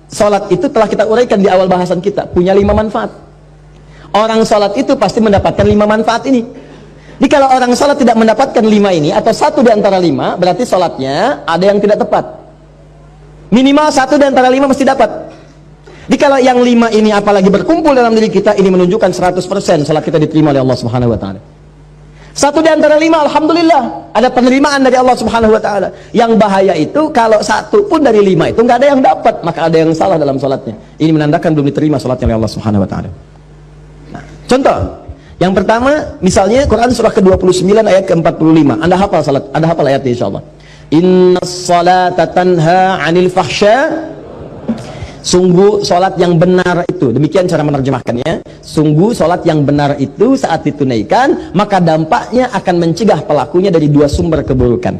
Salat itu telah kita uraikan di awal bahasan kita, punya 5 manfaat. Orang salat itu pasti mendapatkan 5 manfaat ini. Jadi kalau orang salat tidak mendapatkan 5 ini, atau 1 di antara 5, berarti salatnya ada yang tidak tepat. Minimal 1 di antara 5 mesti dapat. Jadi kalau yang 5 ini apalagi berkumpul dalam diri kita, ini menunjukkan 100% salat kita diterima oleh Allah Subhanahu wa taala. 1 di antara 5, alhamdulillah, ada penerimaan dari Allah Subhanahu wa taala. Yang bahaya itu kalau 1 pun dari 5 itu nggak ada yang dapat, maka ada yang salah dalam salatnya. Ini menandakan belum diterima salatnya oleh Allah Subhanahu wa taala. Nah, contoh, yang pertama misalnya Quran surah ke-29 ayat ke-45. Anda hafal salat, Anda hafal ayatnya insyaallah. Innas salata tanha 'anil fahsya. Sungguh salat yang benar itu, demikian cara menerjemahkannya, sungguh salat yang benar itu saat ditunaikan maka dampaknya akan mencegah pelakunya dari 2 sumber keburukan.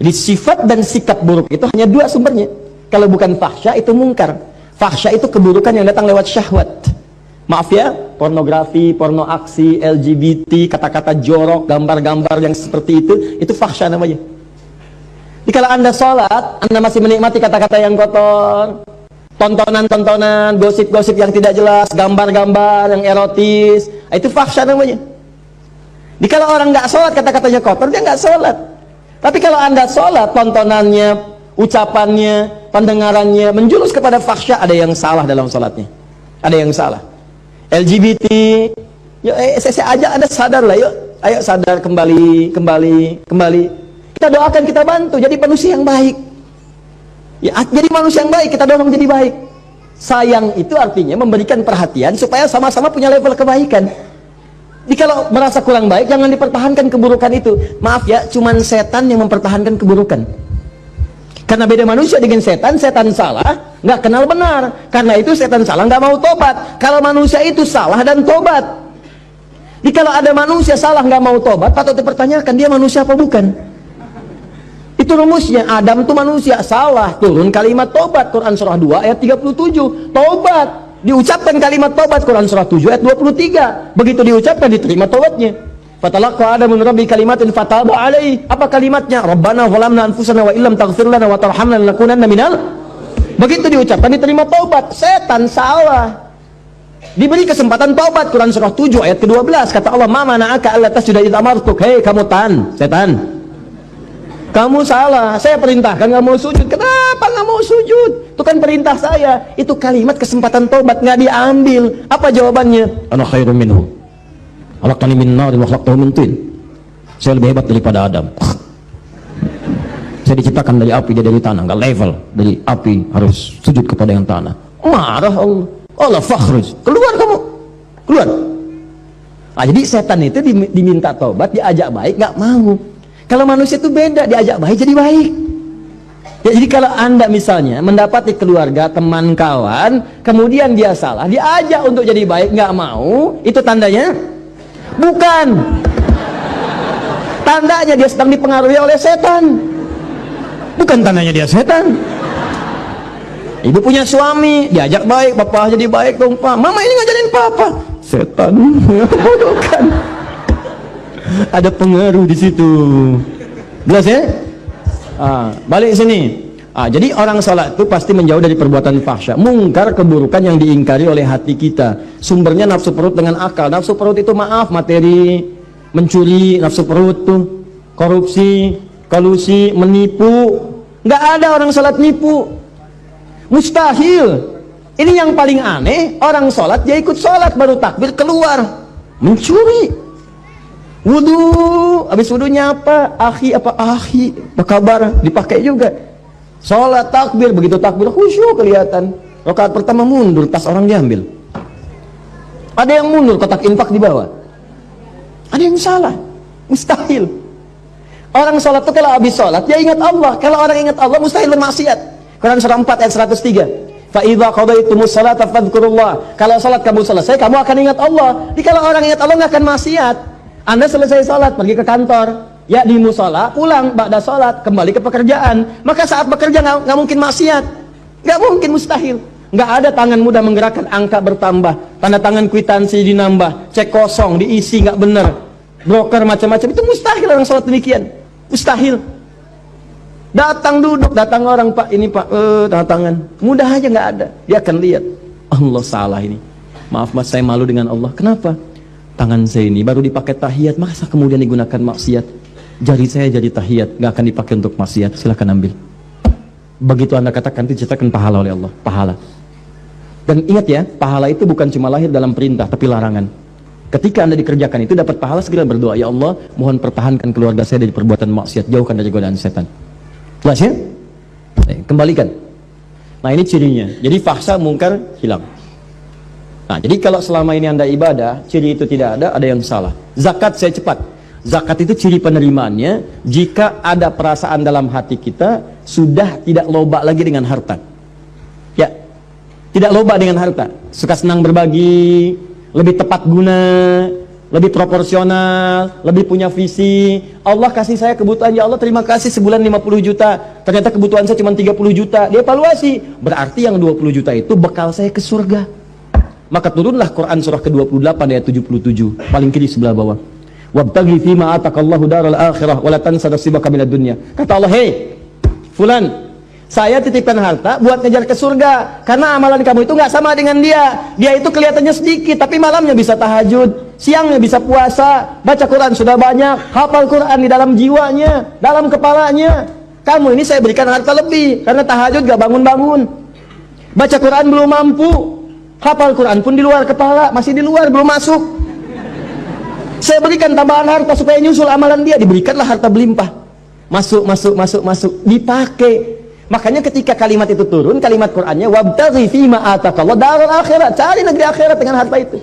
Jadi sifat dan sikap buruk itu hanya 2 sumbernya. Kalau bukan fahsya itu mungkar. Fahsya itu keburukan yang datang lewat syahwat. Maaf ya, pornografi, porno aksi, LGBT, kata-kata jorok, gambar-gambar yang seperti itu fahsya namanya. Jadi kalau Anda sholat, Anda masih menikmati kata-kata yang kotor, tontonan-tontonan, gosip-gosip yang tidak jelas, gambar-gambar yang erotis, itu fahsya namanya. Jadi kalau orang nggak sholat, kata-katanya kotor, dia nggak sholat. Tapi kalau Anda sholat, tontonannya, ucapannya, pendengarannya menjurus kepada fahsya, ada yang salah dalam sholatnya. Ada yang salah. LGBT, yuk saya ajak Anda sadar lah, yuk, ayo sadar kembali. Kita doakan, kita bantu jadi manusia yang baik. Ya, jadi manusia yang baik, kita dorong jadi baik. Sayang itu artinya memberikan perhatian supaya sama-sama punya level kebaikan. Jadi kalau merasa kurang baik, jangan dipertahankan keburukan itu. Maaf ya, cuman setan yang mempertahankan keburukan. Karena beda manusia dengan setan, setan salah, nggak kenal benar. Karena itu setan salah, nggak mau tobat. Kalau manusia itu salah dan tobat. Jadi kalau ada manusia salah nggak mau tobat, patut dipertanyakan dia manusia apa bukan? Itu rumusnya. Adam itu manusia, salah, turun kalimat tobat. Quran surah 2 ayat 37. Tobat, diucapkan kalimat tobat. Quran surah 7 ayat 23. Begitu diucapkan, diterima tobatnya. Fatalaqa Adamu min rabbi kalimatin fataba alaihi. Apa kalimatnya? Rabbana zalamna anfusana wa illam taghfir lana wa tarhamna lanakunanna minal. Begitu diucapkan, diterima tobat. Setan salah, diberi kesempatan tobat. Quran surah 7 ayat ke-12. Kata Allah, ma mana'aka alla tasjuda idza amartuk. Hei kamu setan, kamu salah, saya perintahkan nggak mau sujud. Kenapa nggak mau sujud? Itu kan perintah saya. Itu kalimat kesempatan tobat nggak diambil. Apa jawabannya? Ana khairum minhu, khalaqtani min nar wa khalaqtahu min tin. Saya lebih hebat daripada Adam. Saya diciptakan dari api, dia dari tanah. Nggak level. Dari api harus sujud kepada yang tanah. Marah Allah. Allah fakhruj, keluar kamu, keluar. Nah, jadi setan itu diminta tobat, diajak baik nggak mau. Kalau manusia itu beda, diajak baik jadi baik. Ya, jadi kalau Anda misalnya mendapati keluarga, teman, kawan, kemudian dia salah, diajak untuk jadi baik, nggak mau, itu tandanya? Bukan. Tandanya dia sedang dipengaruhi oleh setan. Bukan tandanya dia setan. Ibu punya suami, diajak baik, papa jadi baik dong pak. Mama ini ngajarin papa. Setan. Bukan. Ada pengaruh di situ. Jelas ya? Balik sini. Jadi orang salat itu pasti menjauh dari perbuatan fahsya, mungkar, keburukan yang diingkari oleh hati kita. Sumbernya nafsu perut dengan akal. Nafsu perut itu maaf, materi, mencuri, nafsu perut tuh, korupsi, kolusi, menipu. Nggak ada orang salat nipu. Mustahil. Ini yang paling aneh, orang salat dia ikut salat baru takbir keluar mencuri. Wudu, habis wudunya apa? Apa kabar? Dipakai juga. Sholat takbir, begitu takbir khusyuk kelihatan. Rakaat pertama mundur, tas orang diambil. Ada yang mundur, kotak infak di bawah. Ada yang salah, mustahil. Orang sholat itu kalau habis sholat dia ingat Allah. Kalau orang ingat Allah mustahil bermaksiat. Quran surah 4 ayat 103. Fa idza qadaytumus sholata fadhkurullah. Kalau sholat kamu selesai, kamu akan ingat Allah. Jadi kalau orang ingat Allah nggak akan maksiat. Anda selesai sholat, pergi ke kantor, ya di musola, pulang, ba'da sholat, kembali ke pekerjaan. Maka saat bekerja nggak mungkin maksiat, nggak mungkin, mustahil. Nggak ada tangan mudah menggerakkan, angka bertambah, tanda tangan kwitansi dinambah, cek kosong, diisi nggak benar, broker macam-macam, itu mustahil orang sholat demikian, mustahil. Datang duduk, datang orang, Pak, ini Pak, tangan. Mudah aja nggak ada. Dia akan lihat, Allah salah ini. Maaf Mas, saya malu dengan Allah. Kenapa? Tangan saya ini baru dipakai tahiyat, masa kemudian digunakan maksiat? Jari saya jadi tahiyat, nggak akan dipakai untuk maksiat. Silakan ambil. Begitu Anda katakan, diceritakan pahala oleh Allah. Pahala. Dan ingat ya, pahala itu bukan cuma lahir dalam perintah, tapi larangan. Ketika Anda dikerjakan itu dapat pahala, segera berdoa, ya Allah, mohon pertahankan keluarga saya dari perbuatan maksiat, jauhkan dari godaan setan. Jelas ya? Kembalikan. Nah ini cirinya. Jadi fahsya mungkar hilang. Nah jadi kalau selama ini Anda ibadah, ciri itu tidak ada yang salah. Zakat saya cepat. Zakat itu ciri penerimaannya jika ada perasaan dalam hati kita sudah tidak loba lagi dengan harta. Ya, tidak loba dengan harta. Suka senang berbagi, lebih tepat guna, lebih proporsional, lebih punya visi. Allah kasih saya kebutuhan, ya Allah terima kasih, sebulan 50 juta. Ternyata kebutuhan saya cuma 30 juta. Dia evaluasi. Berarti yang 20 juta itu bekal saya ke surga. Maka turunlah Quran surah ke-28 ayat 77, paling kiri sebelah bawah. Wabtaghi fima atakallahu daral akhirah wa la tansa nasibaka minad dunya. Kata Allah, "Hei, fulan, saya titipkan harta buat ngejar ke surga, karena amalan kamu itu nggak sama dengan dia. Dia itu kelihatannya sedikit, tapi malamnya bisa tahajud, siangnya bisa puasa, baca Quran sudah banyak, hafal Quran di dalam jiwanya, dalam kepalanya. Kamu ini saya berikan harta lebih, karena tahajud gak bangun-bangun, baca Quran belum mampu, hafal Quran pun di luar kepala, masih di luar, belum masuk. Saya berikan tambahan harta supaya nyusul amalan dia, diberikanlah harta berlimpah. Masuk, dipakai. Makanya ketika kalimat itu turun, kalimat Qur'annya wabtaghi fima atakallahu daral akhirat, cari negeri akhirat dengan harta itu.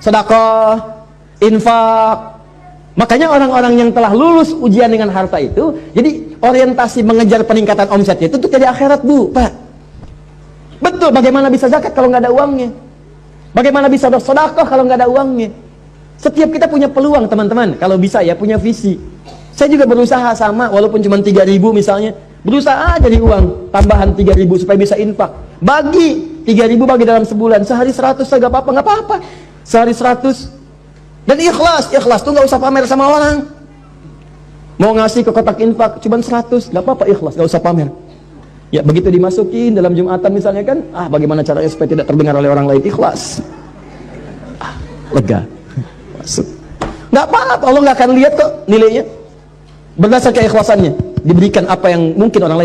Sedekah, infak. Makanya orang-orang yang telah lulus ujian dengan harta itu, jadi orientasi mengejar peningkatan omsetnya itu untuk jadi akhirat, Bu, Pak. Betul, bagaimana bisa zakat kalau nggak ada uangnya? Bagaimana bisa bersedekah kalau nggak ada uangnya? Setiap kita punya peluang, teman-teman, kalau bisa ya punya visi. Saya juga berusaha sama, walaupun cuma 3.000 misalnya, berusaha dari uang tambahan 3.000 supaya bisa infak. Bagi 3.000, bagi dalam sebulan, sehari 100, nggak apa-apa. Sehari 100. Dan ikhlas tuh nggak usah pamer sama orang. Mau ngasih ke kotak infak cuma 100, nggak apa-apa, ikhlas, nggak usah pamer. Ya begitu dimasukin dalam Jumatan misalnya kan, bagaimana caranya supaya tidak terdengar oleh orang lain, ikhlas. Lega. Masuk. Nggak apa-apa, Allah nggak akan lihat kok nilainya. Berdasar keikhlasannya diberikan apa yang mungkin orang lain